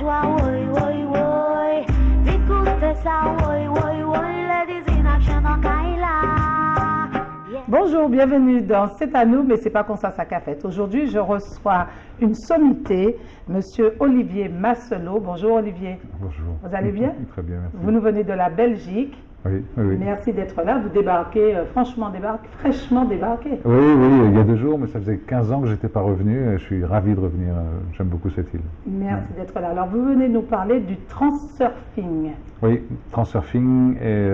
toi, oui, oui, oui. Écoute ça, oui, oui, oui. Ladies in action en Kaila. Yeah. Bonjour, bienvenue dans C'est à nous, mais c'est pas qu'on ça qu'a fait. Aujourd'hui, je reçois une sommité, Monsieur Olivier Masselot. Bonjour Olivier. Bonjour. Vous allez bien? Très bien, merci. Vous nous venez de la Belgique. Oui, oui. Merci d'être là. Vous débarquez, fraîchement débarqué. Oui, il y a 2 jours, mais ça faisait 15 ans que je n'étais pas revenu. Je suis ravi de revenir. J'aime beaucoup cette île. Merci d'être là. Alors, vous venez nous parler du transurfing. Oui, Transurfing est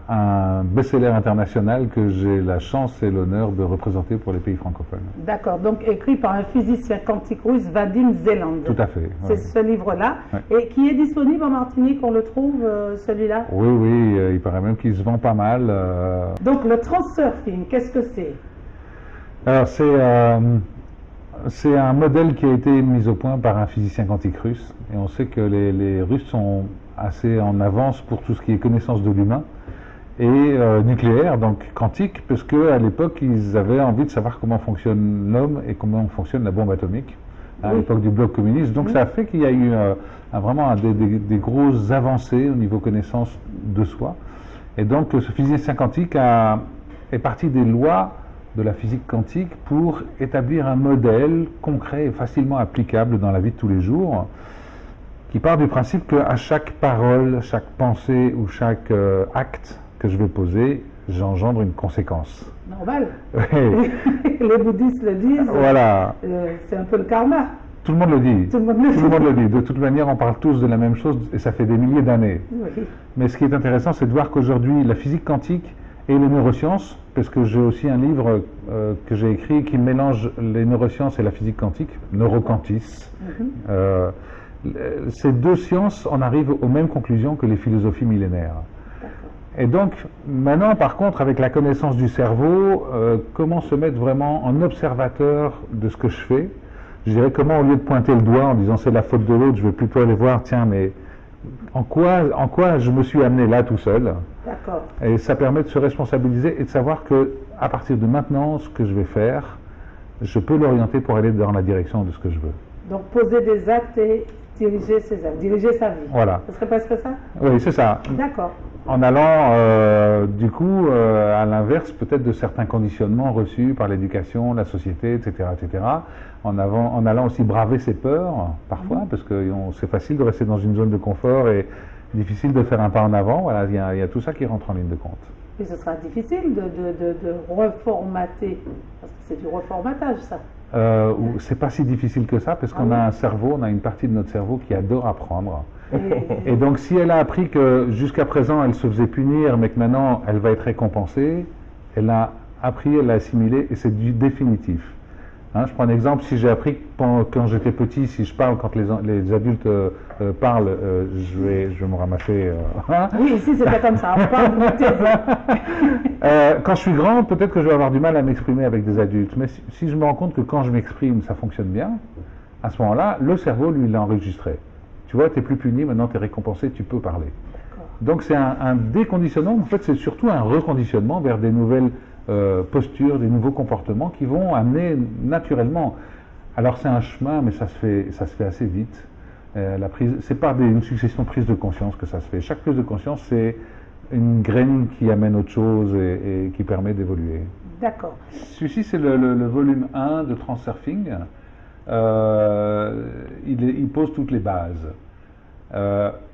un best-seller international que j'ai la chance et l'honneur de représenter pour les pays francophones. D'accord. Donc, écrit par un physicien quantique russe, Vadim Zeland. Tout à fait. C'est ce livre-là. Ouais. Et qui est disponible en Martinique, on le trouve, celui-là? Oui, il paraît même qu'il se vend pas mal. Donc, le transurfing, qu'est-ce que c'est? Alors, c'est un modèle qui a été mis au point par un physicien quantique russe. Et on sait que les Russes sont assez en avance pour tout ce qui est connaissance de l'humain et nucléaire, donc quantique, parce qu'à l'époque, ils avaient envie de savoir comment fonctionne l'homme et comment fonctionne la bombe atomique, à l'époque du bloc communiste. Donc ça a fait qu'il y a eu vraiment des grosses avancées au niveau connaissance de soi. Et donc ce physicien quantique est parti des lois de la physique quantique pour établir un modèle concret et facilement applicable dans la vie de tous les jours, qui part du principe qu'à chaque parole, chaque pensée ou chaque acte que je vais poser, j'engendre une conséquence. Normal. Oui. Les bouddhistes le disent. Voilà. C'est un peu le karma. Tout le monde le dit. Tout le monde le dit. Tout le monde le dit. De toute manière, on parle tous de la même chose et ça fait des milliers d'années. Oui. Mais ce qui est intéressant, c'est de voir qu'aujourd'hui, la physique quantique et les neurosciences, parce que j'ai aussi un livre que j'ai écrit qui mélange les neurosciences et la physique quantique, Neuroquantis. Ces 2 sciences, on arrive aux mêmes conclusions que les philosophies millénaires. Et donc, maintenant, par contre, avec la connaissance du cerveau, comment se mettre vraiment en observateur de ce que je fais? Je dirais comment, au lieu de pointer le doigt en disant c'est la faute de l'autre, je vais plutôt aller voir, tiens, mais en quoi je me suis amené là tout seul? D'accord. Et ça permet de se responsabiliser et de savoir que à partir de maintenant, ce que je vais faire, je peux l'orienter pour aller dans la direction de ce que je veux. Donc, poser des actes et diriger ses actes, diriger sa vie. Voilà. Ce serait presque ça? Oui, c'est ça. D'accord. En allant, du coup, à l'inverse peut-être de certains conditionnements reçus par l'éducation, la société, etc., etc., en allant aussi braver ses peurs, parfois, parce que c'est facile de rester dans une zone de confort et difficile de faire un pas en avant. Voilà, il y a tout ça qui rentre en ligne de compte. Et ce sera difficile de reformater, parce que c'est du reformatage, ça. C'est pas si difficile que ça, parce qu'on a un cerveau, on a une partie de notre cerveau qui adore apprendre. Et donc, si elle a appris que jusqu'à présent, elle se faisait punir, mais que maintenant, elle va être récompensée, elle a appris, elle l'a assimilé, et c'est du définitif. Hein, je prends un exemple, si j'ai appris quand j'étais petit, si je parle quand les adultes parlent, je vais me ramasser. Oui, ici, c'est pas comme ça. On parle quand je suis grand, peut-être que je vais avoir du mal à m'exprimer avec des adultes, mais si je me rends compte que quand je m'exprime, ça fonctionne bien, à ce moment-là, le cerveau, lui, l'a enregistré. Tu vois, tu n'es plus puni, maintenant tu es récompensé, tu peux parler. Donc c'est un déconditionnement, en fait c'est surtout un reconditionnement vers des nouvelles postures, des nouveaux comportements qui vont amener naturellement. Alors c'est un chemin, mais ça se fait assez vite. C'est par une succession de prises de conscience que ça se fait. Chaque prise de conscience, c'est une graine qui amène autre chose et qui permet d'évoluer. D'accord. Celui-ci, c'est le volume 1 de Transurfing. Il pose toutes les bases.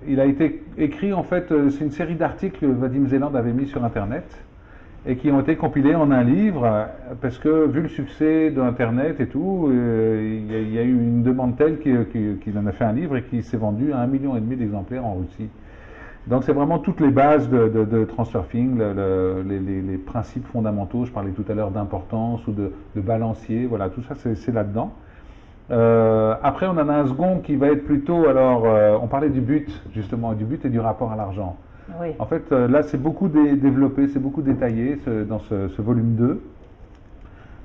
Il a été écrit, en fait, c'est une série d'articles que Vadim Zeland avait mis sur Internet et qui ont été compilés en un livre parce que, vu le succès d'Internet et tout, il y a eu une demande telle qu'il en a fait un livre et qui s'est vendu à 1,5 million d'exemplaires en Russie. Donc c'est vraiment toutes les bases de Transurfing, les principes fondamentaux. Je parlais tout à l'heure d'importance ou de balancier, voilà, tout ça c'est là-dedans. Après, on en a un second qui va être plutôt, alors, on parlait du but, justement, du but et du rapport à l'argent. Oui. En fait, là, c'est beaucoup développé, c'est beaucoup détaillé dans ce volume 2.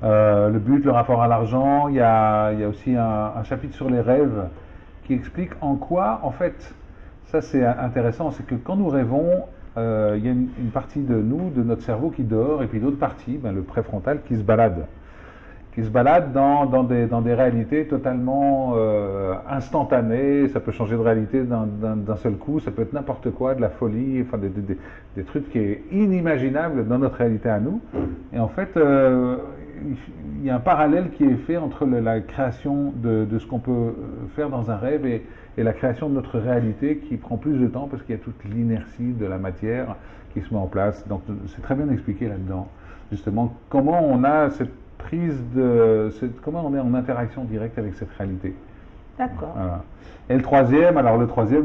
Le but, le rapport à l'argent, il y a aussi un chapitre sur les rêves qui explique en quoi, en fait, ça c'est intéressant, c'est que quand nous rêvons, il y a une partie de nous, de notre cerveau qui dort, et puis l'autre partie, le préfrontal, qui se balade. qui se baladent dans des réalités totalement instantanées. Ça peut changer de réalité d'un seul coup, ça peut être n'importe quoi, de la folie, enfin des trucs qui est inimaginable dans notre réalité à nous. Et en fait, il y a un parallèle qui est fait entre la création de ce qu'on peut faire dans un rêve et la création de notre réalité qui prend plus de temps parce qu'il y a toute l'inertie de la matière qui se met en place. Donc c'est très bien expliqué là-dedans, justement, comment on a cette prise comment on est en interaction directe avec cette réalité. D'accord. Voilà. Et le troisième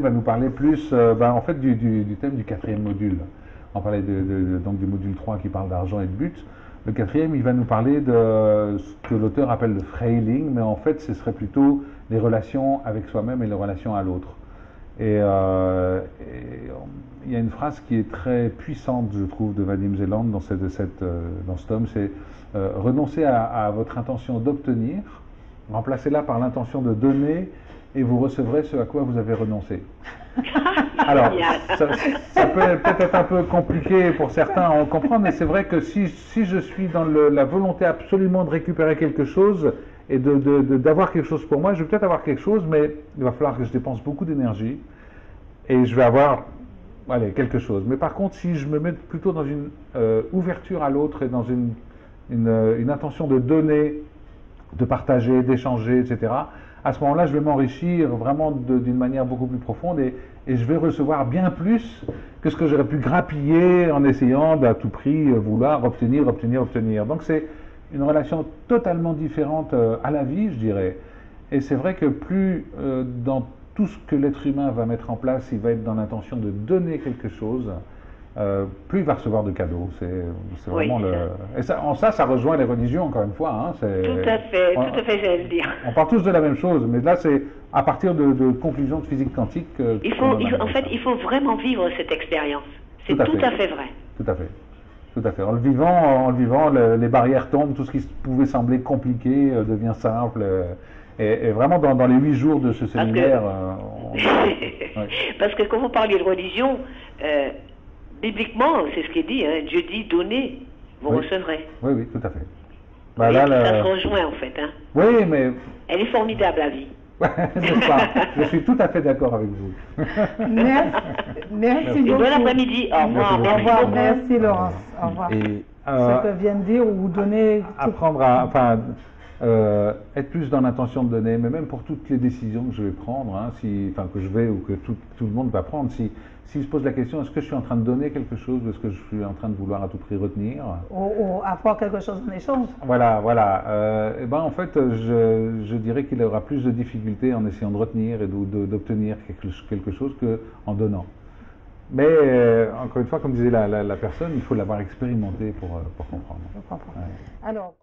va nous parler plus en fait du thème du quatrième module. On parlait donc du module 3 qui parle d'argent et de but. Le quatrième, il va nous parler de ce que l'auteur appelle le frailing, mais en fait, ce serait plutôt les relations avec soi-même et les relations à l'autre. Et il y a une phrase qui est très puissante, je trouve, de Vadim Zeland dans ce tome, c'est renoncez à votre intention d'obtenir, remplacez-la par l'intention de donner, et vous recevrez ce à quoi vous avez renoncé. Alors, ça peut peut-être un peu compliqué pour certains à en comprendre, mais c'est vrai que si je suis dans la volonté absolument de récupérer quelque chose et d'avoir quelque chose pour moi, je vais peut-être avoir quelque chose, mais il va falloir que je dépense beaucoup d'énergie et je vais avoir quelque chose. Mais par contre, si je me mets plutôt dans une ouverture à l'autre et dans une intention de donner, de partager, d'échanger, etc., à ce moment-là, je vais m'enrichir vraiment d'une manière beaucoup plus profonde et je vais recevoir bien plus que ce que j'aurais pu grappiller en essayant d'à tout prix vouloir obtenir. Donc c'est une relation totalement différente à la vie, je dirais. Et c'est vrai que plus dans tout ce que l'être humain va mettre en place, il va être dans l'intention de donner quelque chose, plus il va recevoir de cadeaux. C'est vraiment et ça rejoint les religions, encore une fois. Hein, tout à fait, j'allais le dire. On parle tous de la même chose, mais là, c'est à partir de conclusions de physique quantique. Il faut vraiment vivre cette expérience. C'est tout à fait vrai. Tout à fait. Tout à fait. En le vivant, les barrières tombent, tout ce qui pouvait sembler compliqué devient simple. Et vraiment, dans les 8 jours de ce séminaire... Parce que quand vous parlez de religion... bibliquement, c'est ce qui est dit, hein, Dieu dit donnez, vous recevrez. Oui, tout à fait. Ça se rejoint en fait. Hein. Oui, mais... Elle est formidable, la vie. N'est-ce pas? Je suis tout à fait d'accord avec vous. Merci beaucoup. Bon après-midi. Au revoir. Au revoir. Merci Laurence. Au revoir. Et, ce que vient de dire ou donner... Apprendre à... être plus dans l'intention de donner, mais même pour toutes les décisions que je vais prendre, hein, que je vais ou que tout le monde va prendre, s'il se pose la question, est-ce que je suis en train de donner quelque chose ou est-ce que je suis en train de vouloir à tout prix retenir? Ou avoir quelque chose en échange. Voilà. En fait, je dirais qu'il aura plus de difficultés en essayant de retenir et d'obtenir quelque chose qu'en donnant. Mais, encore une fois, comme disait la personne, il faut l'avoir expérimenté pour comprendre. Je comprends. Alors,